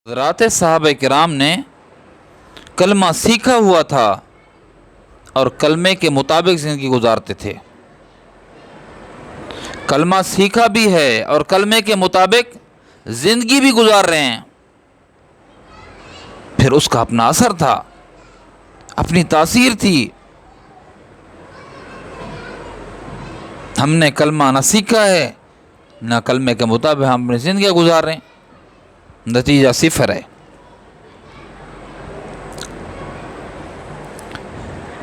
حضرات صحابہ کرام نے کلمہ سیکھا ہوا تھا اور کلمے کے مطابق زندگی گزارتے تھے۔ کلمہ سیکھا بھی ہے اور کلمے کے مطابق زندگی بھی گزار رہے ہیں، پھر اس کا اپنا اثر تھا، اپنی تاثیر تھی۔ ہم نے کلمہ نہ سیکھا ہے نہ کلمے کے مطابق ہم اپنی زندگی گزار رہے ہیں، نتیجہ صفر ہے۔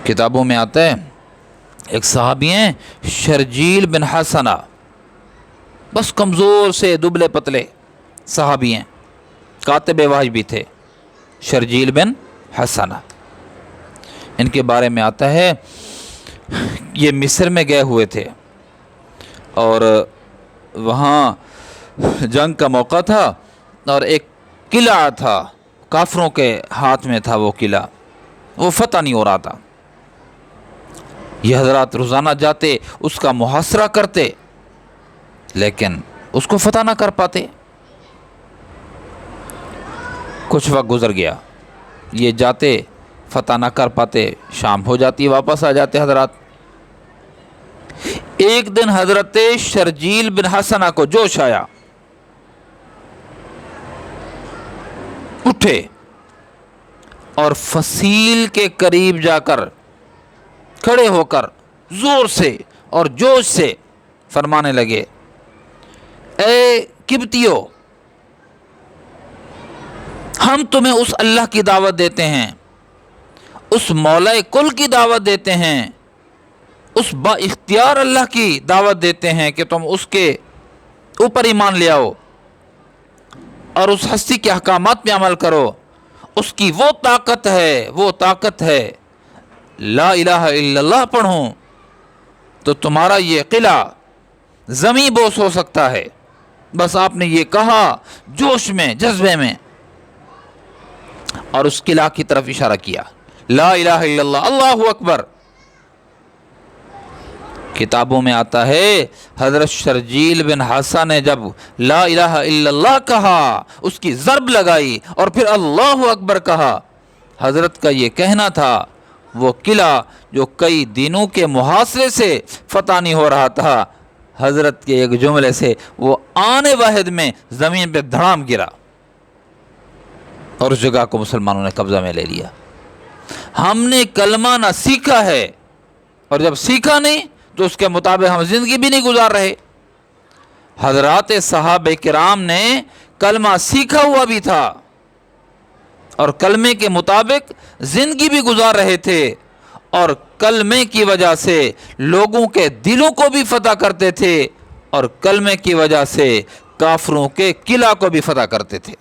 کتابوں میں آتا ہے ایک صحابی ہیں شرجیل بن حسنہ، بس کمزور سے دبلے پتلے صحابی ہیں، کاتب وحی بھی تھے، شرجیل بن حسنہ۔ ان کے بارے میں آتا ہے یہ مصر میں گئے ہوئے تھے اور وہاں جنگ کا موقع تھا اور ایک قلعہ تھا، کافروں کے ہاتھ میں تھا وہ قلعہ، وہ فتح نہیں ہو رہا تھا۔ یہ حضرات روزانہ جاتے، اس کا محاصرہ کرتے، لیکن اس کو فتح نہ کر پاتے۔ کچھ وقت گزر گیا، یہ جاتے فتح نہ کر پاتے، شام ہو جاتی، واپس آ جاتے حضرات۔ ایک دن حضرت شرجیل بن حسنہ کو جوش آیا، اٹھے اور فصیل کے قریب جا کر کھڑے ہو کر زور سے اور جوش سے فرمانے لگے، اے قبطیو، ہم تمہیں اس اللہ کی دعوت دیتے ہیں، اس مولا کل کی دعوت دیتے ہیں، اس با اختیار اللہ کی دعوت دیتے ہیں کہ تم اس کے اوپر ایمان لے آؤ اور اس ہستی کے احکامات پہ عمل کرو۔ اس کی وہ طاقت ہے، لا الہ الا اللہ پڑھوں تو تمہارا یہ قلعہ زمیں بوس ہو سکتا ہے۔ بس آپ نے یہ کہا جوش میں، جذبے میں، اور اس قلعہ کی طرف اشارہ کیا، لا الہ الا اللہ، اللہ اکبر۔ کتابوں میں آتا ہے حضرت شرجیل بن حسنہ نے جب لا الہ الا اللہ کہا، اس کی ضرب لگائی اور پھر اللہ اکبر کہا، حضرت کا یہ کہنا تھا وہ قلعہ جو کئی دنوں کے محاصرے سے فتح نہیں ہو رہا تھا، حضرت کے ایک جملے سے وہ آنے واحد میں زمین پہ دھڑام گرا اور اس جگہ کو مسلمانوں نے قبضہ میں لے لیا۔ ہم نے کلمہ نہ سیکھا ہے اور جب سیکھا نہیں تو اس کے مطابق ہم زندگی بھی نہیں گزار رہے۔ حضرات صحابہ کرام نے کلمہ سیکھا ہوا بھی تھا اور کلمے کے مطابق زندگی بھی گزار رہے تھے، اور کلمے کی وجہ سے لوگوں کے دلوں کو بھی فتح کرتے تھے اور کلمے کی وجہ سے کافروں کے قلعہ کو بھی فتح کرتے تھے۔